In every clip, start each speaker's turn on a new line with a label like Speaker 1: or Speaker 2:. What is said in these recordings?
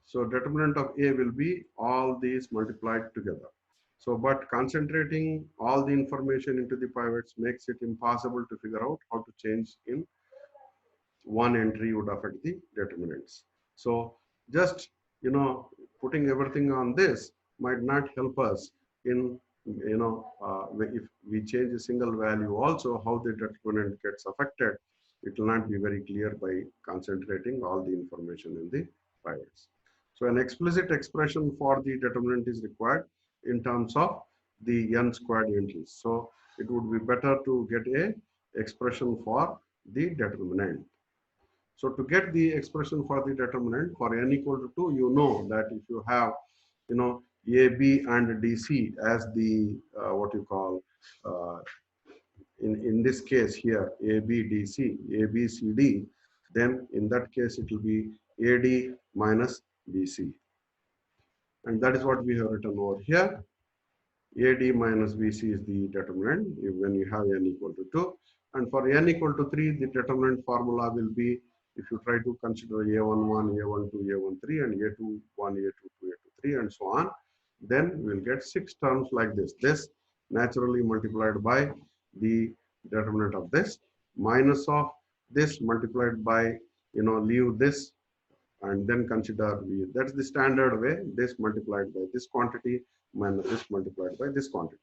Speaker 1: So determinant of A will be all these multiplied together. So, but concentrating all the information into the pivots makes it impossible to figure out how to change in one entry would affect the determinants. So just, putting everything on this might not help us in, if we change a single value also, how the determinant gets affected, it will not be very clear by concentrating all the information in the pivots. So an explicit expression for the determinant is required in terms of the n squared entries. So it would be better to get a expression for the determinant. So to get the expression for the determinant for n equal to 2, you know that if you have, AB and DC as the, what you call, uh, in this case here, ABDC, ABCD, then in that case it will be AD minus BC. And that is what we have written over here. AD minus BC is the determinant when you have n equal to 2. And for n equal to 3, the determinant formula will be, if you try to consider A11, A12, A13, and A21, A22, A23, and so on, then we'll get 6 terms like this. This naturally multiplied by the determinant of this, minus of this multiplied by, leave this and then consider V. That's the standard way, this multiplied by this quantity minus this multiplied by this quantity.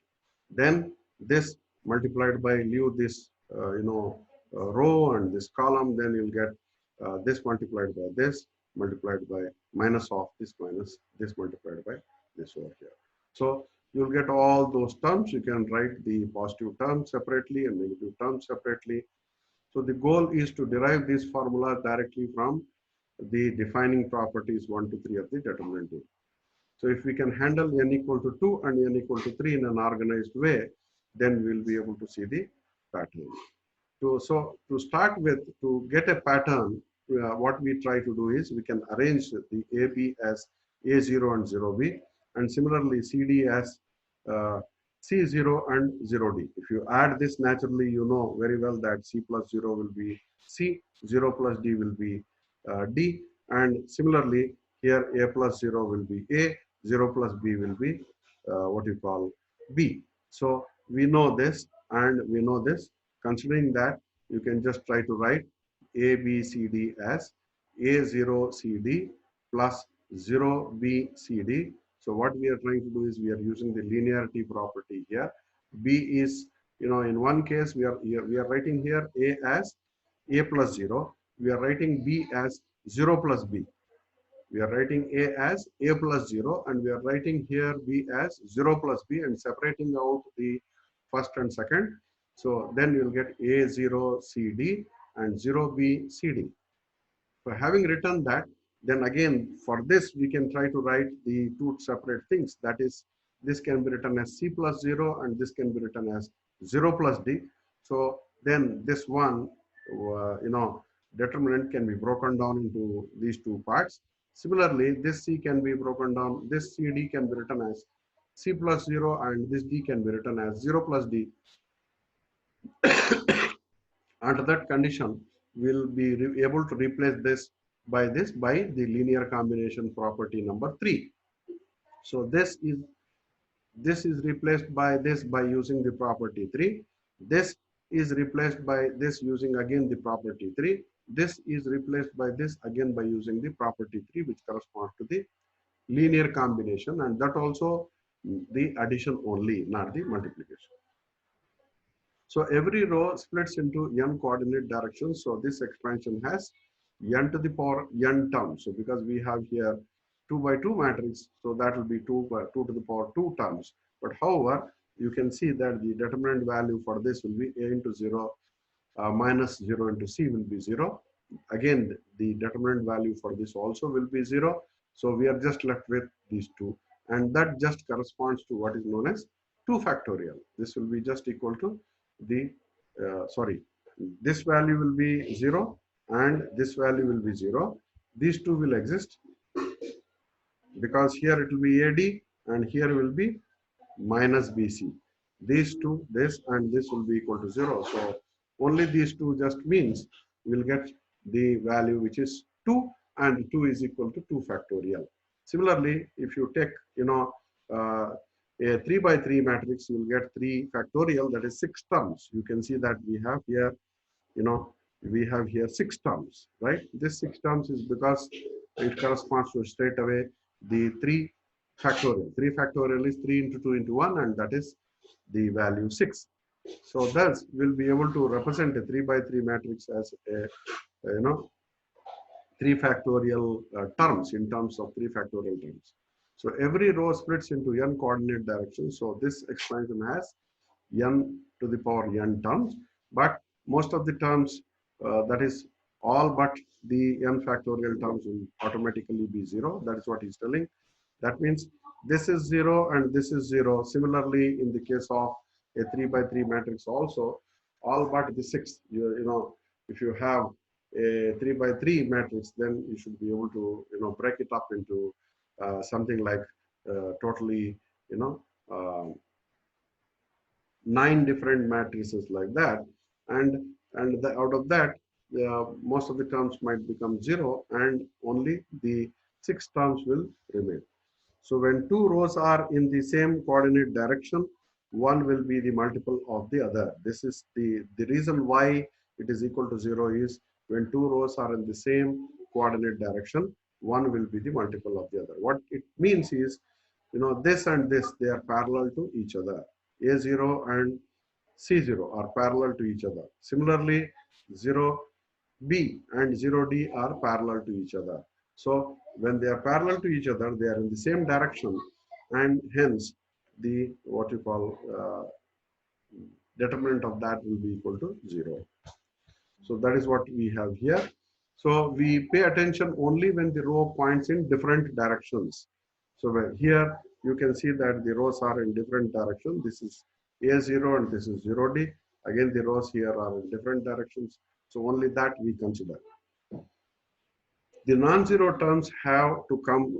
Speaker 1: Then this multiplied by leave this, row and this column, then you'll get this multiplied by this multiplied by minus of this minus this multiplied by this over here. So you'll get all those terms. You can write the positive terms separately and negative terms separately. So the goal is to derive this formula directly from the defining properties 1 to 3 of the determinant A. So if we can handle n equal to 2 and n equal to 3 in an organized way, then we'll be able to see the pattern. So to start with, to get a pattern, what we try to do is we can arrange the AB as A0 and 0B, and similarly CD as C0 and 0D. If you add this naturally, you know very well that C plus 0 will be C, 0 plus D will be D, and similarly here A plus 0 will be A, 0 plus B will be what you call B. So we know this and we know this. Considering that, you can just try to write A, B, C, D as A0 CD plus 0 B C D. So what we are trying to do is we are using the linearity property here. B is, in one case we are writing here A as A plus 0. We are writing B as 0 plus B. We are writing A as A plus 0, and we are writing here B as 0 plus B and separating out the first and second. So then you will get A0 CD and 0B CD. So having written that, then again for this we can try to write the two separate things. That is, this can be written as C plus 0 and this can be written as 0 plus D. So then this one, determinant can be broken down into these two parts. Similarly, this C can be broken down, this CD can be written as C plus 0 and this D can be written as 0 plus D. Under that condition, we'll be able to replace this by the linear combination property number 3. So this is replaced by this by using the property 3. This is replaced by this using again the property 3. This is replaced by this again by using the property 3, which corresponds to the linear combination, and that also the addition only, not the multiplication. So every row splits into n coordinate directions. So this expansion has n to the power n terms. So because we have here 2 by 2 matrix, so that will be 2 to the power 2 terms. But however, you can see that the determinant value for this will be A into 0 minus 0 into C will be 0. Again, the determinant value for this also will be 0. So we are just left with these two. And that just corresponds to what is known as 2 factorial. This will be just equal to the, this value will be 0 and this value will be 0. These two will exist because here it will be AD and here will be minus BC. These two, this and this will be equal to 0. So only these two just means we'll get the value which is 2 and 2 is equal to 2 factorial. Similarly, if you take, a 3 by 3 matrix, you will get 3 factorial, that is 6 terms. You can see that we have here, we have here 6 terms, right? This 6 terms is because it corresponds to straight away the 3 factorial. 3 factorial is 3 into 2 into 1, and that is the value 6. So thus we'll be able to represent a 3 by 3 matrix as a, 3 factorial terms in terms of 3 factorial terms. So every row splits into n coordinate directions. So this expansion has n to the power n terms, but most of the terms, that is all but the n factorial terms, will automatically be 0. That is what he's telling. That means this is 0 and this is 0. Similarly, in the case of a 3 by 3 matrix also, all but the 6, if you have a 3 by 3 matrix, then you should be able to, break it up into something like totally, 9 different matrices like that, and out of that, most of the terms might become 0, and only the 6 terms will remain. So when 2 rows are in the same coordinate direction, one will be the multiple of the other. This is the reason why it is equal to 0 is when 2 rows are in the same coordinate direction, one will be the multiple of the other. What it means is, this and this, they are parallel to each other. A0 and C0 are parallel to each other. Similarly, 0B and 0D are parallel to each other. So when they are parallel to each other, they are in the same direction, and hence the what you call determinant of that will be equal to 0. So that is what we have here. So we pay attention only when the row points in different directions. So here you can see that the rows are in different directions. This is A0 and this is 0D. Again, the rows here are in different directions. So only that we consider. The non-zero terms have to come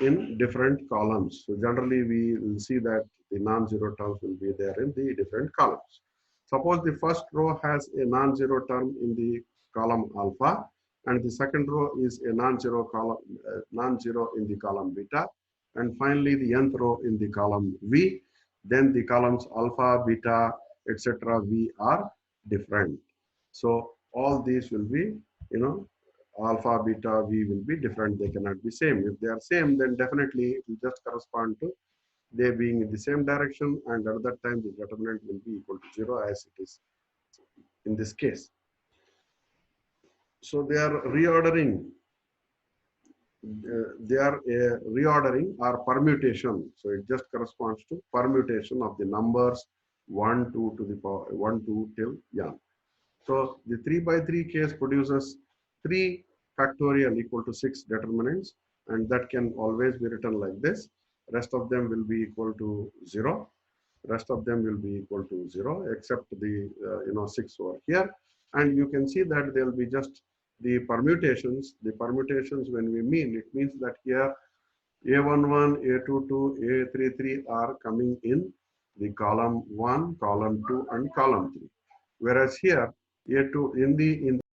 Speaker 1: in different columns. So generally we will see that the non-zero terms will be there in the different columns. Suppose the first row has a non-zero term in the column alpha, and the second row is a non-zero column, non-zero in the column beta, and finally the nth row in the column V. Then the columns alpha, beta, etc. V are different. So all these will be, alpha, beta, V will be different. They cannot be same. If they are same, then definitely it will just correspond to they being in the same direction, and at that time the determinant will be equal to 0 as it is in this case. So they are reordering. They are a reordering or permutation. So it just corresponds to permutation of the numbers 1, 2 to the power 1, 2 till n. So the 3 by 3 case produces 3 factorial equal to 6 determinants, and that can always be written like this. Rest of them will be equal to 0. Rest of them will be equal to 0 except the 6 over here. And you can see that there will be just the permutations. The permutations, when we mean, it means that here A11, A22, A33 are coming in the column 1, column 2, and column 3. Whereas here A2 in the